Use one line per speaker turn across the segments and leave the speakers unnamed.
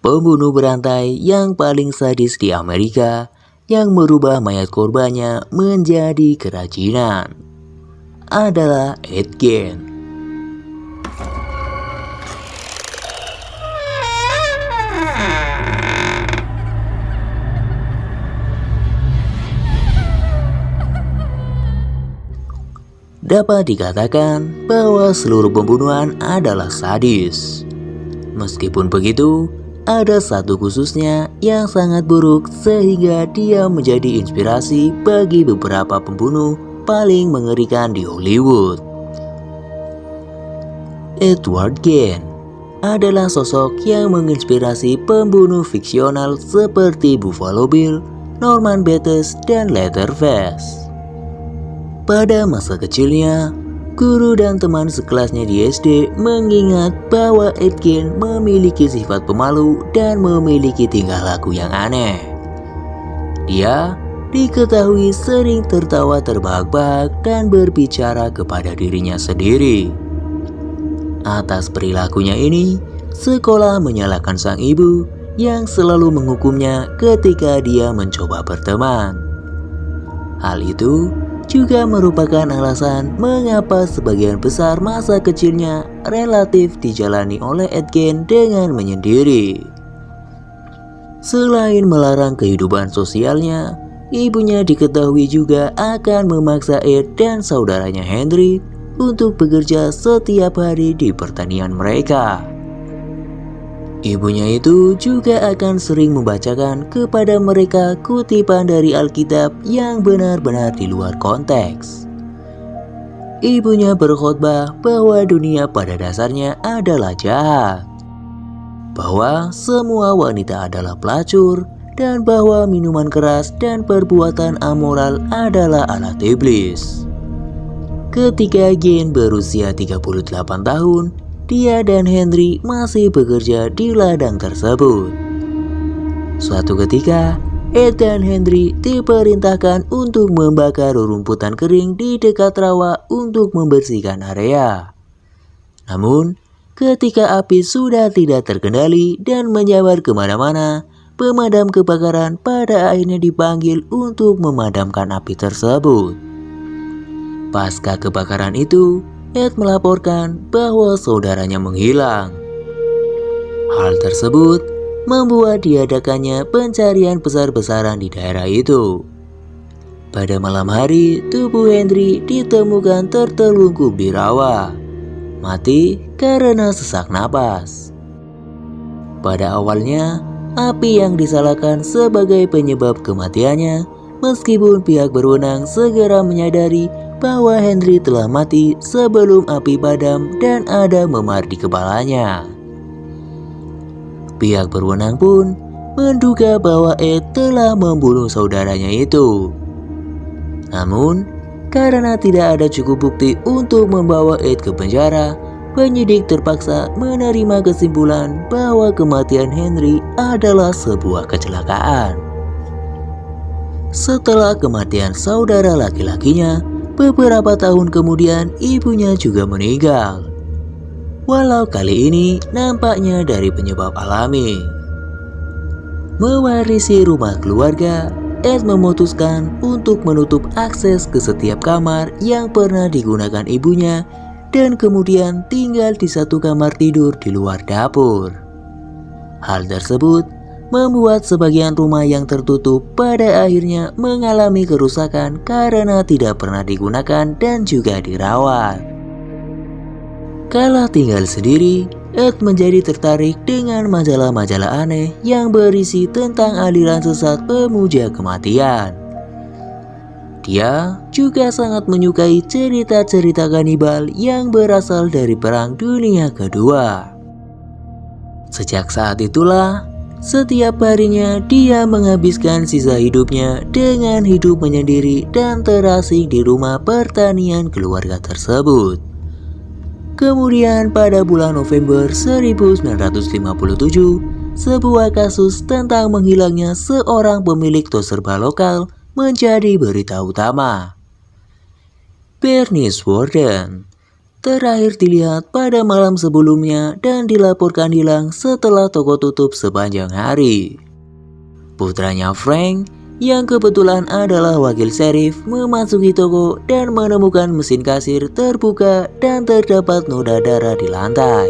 pembunuh berantai yang paling sadis di Amerika yang merubah mayat korbannya menjadi kerajinan adalah Ed Gein. Dapat dikatakan bahwa seluruh pembunuhan adalah sadis. Meskipun begitu, ada satu khususnya yang sangat buruk sehingga dia menjadi inspirasi bagi beberapa pembunuh paling mengerikan di Hollywood. Edward Gein adalah sosok yang menginspirasi pembunuh fiksional seperti Buffalo Bill, Norman Bates, dan Leatherface. Pada masa kecilnya, guru dan teman sekelasnya di SD mengingat bahwa Ed Gein memiliki sifat pemalu dan memiliki tingkah laku yang aneh. Dia diketahui sering tertawa terbahak-bahak dan berbicara kepada dirinya sendiri. Atas perilakunya ini, sekolah menyalahkan sang ibu yang selalu menghukumnya ketika dia mencoba berteman. Hal itu juga merupakan alasan mengapa sebagian besar masa kecilnya relatif dijalani oleh Ed Gein dengan menyendiri. Selain melarang kehidupan sosialnya, ibunya diketahui juga akan memaksa Ed dan saudaranya Henry untuk bekerja setiap hari di pertanian mereka. Ibunya itu juga akan sering membacakan kepada mereka kutipan dari Alkitab yang benar-benar di luar konteks. Ibunya berkhotbah bahwa dunia pada dasarnya adalah jahat, bahwa semua wanita adalah pelacur, dan bahwa minuman keras dan perbuatan amoral adalah alat iblis. Ketika Gein berusia 38 tahun, dia dan Henry masih bekerja di ladang tersebut. Suatu ketika, Ed dan Henry diperintahkan untuk membakar rumputan kering di dekat rawa untuk membersihkan area. Namun, ketika api sudah tidak terkendali dan menjalar kemana-mana, pemadam kebakaran pada akhirnya dipanggil untuk memadamkan api tersebut. Pasca kebakaran itu, Ed melaporkan bahwa saudaranya menghilang. Hal tersebut membuat diadakannya pencarian besar-besaran di daerah itu. Pada malam hari, tubuh Henry ditemukan tertelungkup di rawa, mati karena sesak napas. Pada awalnya, api yang disalahkan sebagai penyebab kematiannya, meskipun pihak berwenang segera menyadari bahwa Henry telah mati sebelum api padam dan ada memar di kepalanya. Pihak berwenang pun menduga bahwa Ed telah membunuh saudaranya itu. Namun, karena tidak ada cukup bukti untuk membawa Ed ke penjara, penyidik terpaksa menerima kesimpulan bahwa kematian Henry adalah sebuah kecelakaan. Setelah kematian saudara laki-lakinya, beberapa tahun kemudian ibunya juga meninggal. Walau kali ini nampaknya dari penyebab alami. Mewarisi rumah keluarga, Ed memutuskan untuk menutup akses ke setiap kamar yang pernah digunakan ibunya dan kemudian tinggal di satu kamar tidur di luar dapur. Hal tersebut membuat sebagian rumah yang tertutup pada akhirnya mengalami kerusakan karena tidak pernah digunakan dan juga dirawat. Kala tinggal sendiri, Ed menjadi tertarik dengan majalah-majalah aneh yang berisi tentang aliran sesat pemuja kematian. Dia juga sangat menyukai cerita-cerita kanibal yang berasal dari Perang Dunia Kedua. Sejak saat itulah, setiap harinya dia menghabiskan sisa hidupnya dengan hidup menyendiri dan terasing di rumah pertanian keluarga tersebut. Kemudian pada bulan November 1957, sebuah kasus tentang menghilangnya seorang pemilik tos serba lokal menjadi berita utama. Bernice Worden, terakhir dilihat pada malam sebelumnya dan dilaporkan hilang setelah toko tutup sepanjang hari. Putranya Frank, yang kebetulan adalah wakil sheriff, memasuki toko dan menemukan mesin kasir terbuka dan terdapat noda darah di lantai.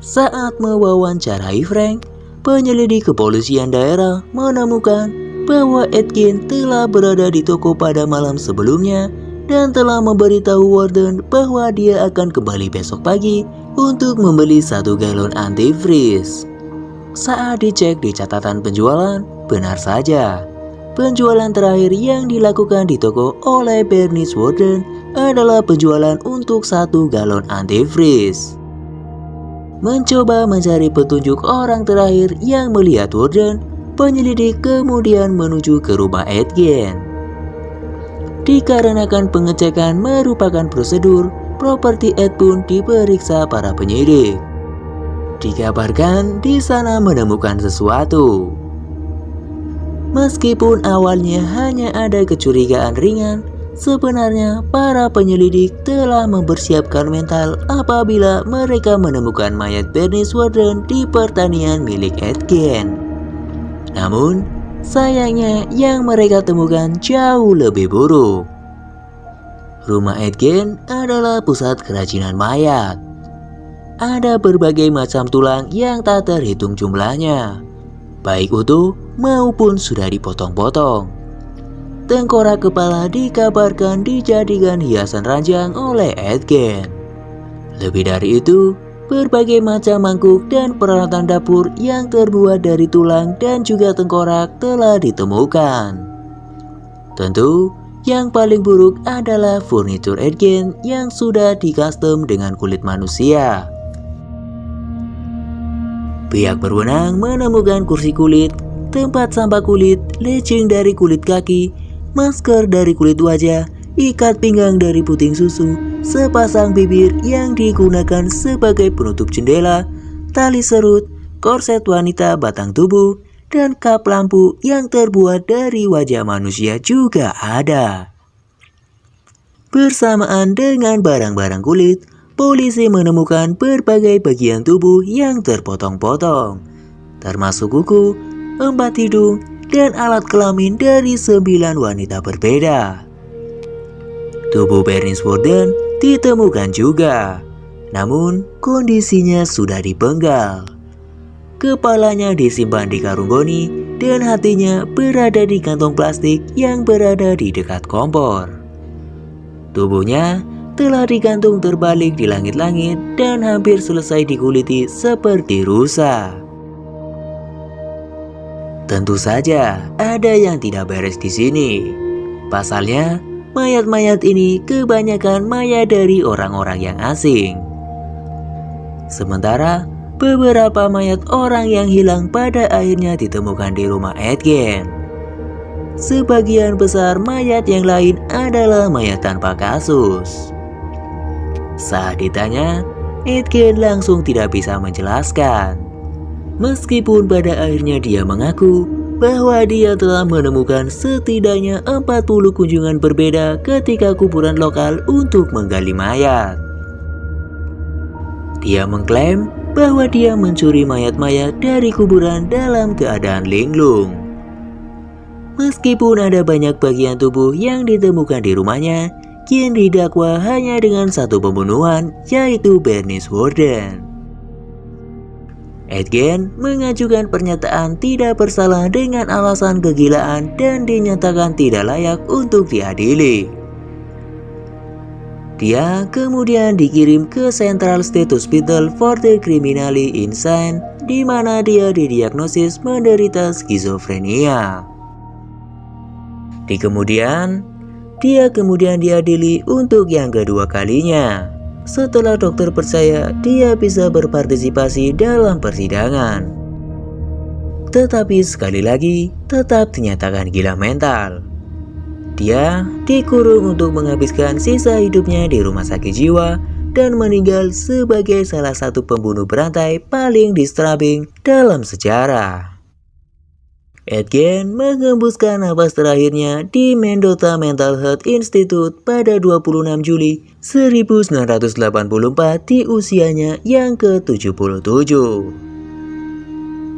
Saat mewawancarai Frank, penyelidik kepolisian daerah menemukan bahwa Atkins telah berada di toko pada malam sebelumnya dan telah memberitahu warden bahwa dia akan kembali besok pagi untuk membeli 1 galon antifreeze. Saat dicek di catatan penjualan, benar saja. Penjualan terakhir yang dilakukan di toko oleh Bernice Warden adalah penjualan untuk 1 galon antifreeze. Mencoba mencari petunjuk orang terakhir yang melihat Warden, penyelidik kemudian menuju ke rumah Atkins. Dikarenakan pengecekan merupakan prosedur, properti Ed pun diperiksa para penyidik. Dikabarkan di sana menemukan sesuatu. Meskipun awalnya hanya ada kecurigaan ringan, sebenarnya para penyelidik telah mempersiapkan mental apabila mereka menemukan mayat Bernice Warden di pertanian milik Atkins. Namun, sayangnya yang mereka temukan jauh lebih buruk. Rumah Atkins adalah pusat kerajinan mayat. Ada berbagai macam tulang yang tak terhitung jumlahnya, baik utuh maupun sudah dipotong-potong. Tengkorak kepala dikabarkan dijadikan hiasan ranjang oleh Atkins. Lebih dari itu, berbagai macam mangkuk dan peralatan dapur yang terbuat dari tulang dan juga tengkorak telah ditemukan. Tentu, yang paling buruk adalah furnitur Atkins yang sudah di-custom dengan kulit manusia. Pihak berwenang menemukan kursi kulit, tempat sampah kulit, lecing dari kulit kaki, masker dari kulit wajah, ikat pinggang dari puting susu, sepasang bibir yang digunakan sebagai penutup jendela, tali serut, korset wanita batang tubuh, dan kap lampu yang terbuat dari wajah manusia juga ada. Bersamaan dengan barang-barang kulit, polisi menemukan berbagai bagian tubuh yang terpotong-potong, termasuk kuku, 4 hidung, dan alat kelamin dari 9 wanita berbeda. Tubuh Bernice Warden ditemukan juga, namun kondisinya sudah dipenggal. Kepalanya disimpan di karung goni dan hatinya berada di kantong plastik yang berada di dekat kompor. Tubuhnya telah digantung terbalik di langit-langit dan hampir selesai dikuliti seperti rusa. Tentu saja ada yang tidak beres di sini. Pasalnya, mayat-mayat ini kebanyakan mayat dari orang-orang yang asing. Sementara, beberapa mayat orang yang hilang pada akhirnya ditemukan di rumah Atkins. Sebagian besar mayat yang lain adalah mayat tanpa kasus. Saat ditanya, Atkins langsung tidak bisa menjelaskan. Meskipun pada akhirnya dia mengaku bahwa dia telah menemukan setidaknya 40 kunjungan berbeda ketika kuburan lokal untuk menggali mayat. Dia mengklaim bahwa dia mencuri mayat-mayat dari kuburan dalam keadaan linglung. Meskipun ada banyak bagian tubuh yang ditemukan di rumahnya, kini didakwa hanya dengan 1 pembunuhan, yaitu Bernice Warden. Atkins mengajukan pernyataan tidak bersalah dengan alasan kegilaan dan dinyatakan tidak layak untuk diadili. Dia kemudian dikirim ke Central State Hospital for the Criminally Insane, di mana dia didiagnosis menderita skizofrenia. Dia kemudian diadili untuk yang kedua kalinya, setelah dokter percaya dia bisa berpartisipasi dalam persidangan. Tetapi sekali lagi, tetap dinyatakan gila mental. Dia dikurung untuk menghabiskan sisa hidupnya di rumah sakit jiwa dan meninggal sebagai salah satu pembunuh berantai paling disturbing dalam sejarah. Edgen mengembuskan napas terakhirnya di Mendota Mental Health Institute pada 26 Juli 1984 di usianya yang ke-77.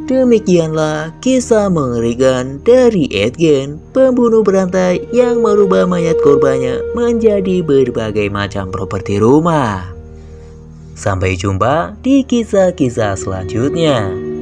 Demikianlah kisah mengerikan dari Edgen, pembunuh berantai yang merubah mayat korbannya menjadi berbagai macam properti rumah. Sampai jumpa di kisah-kisah selanjutnya.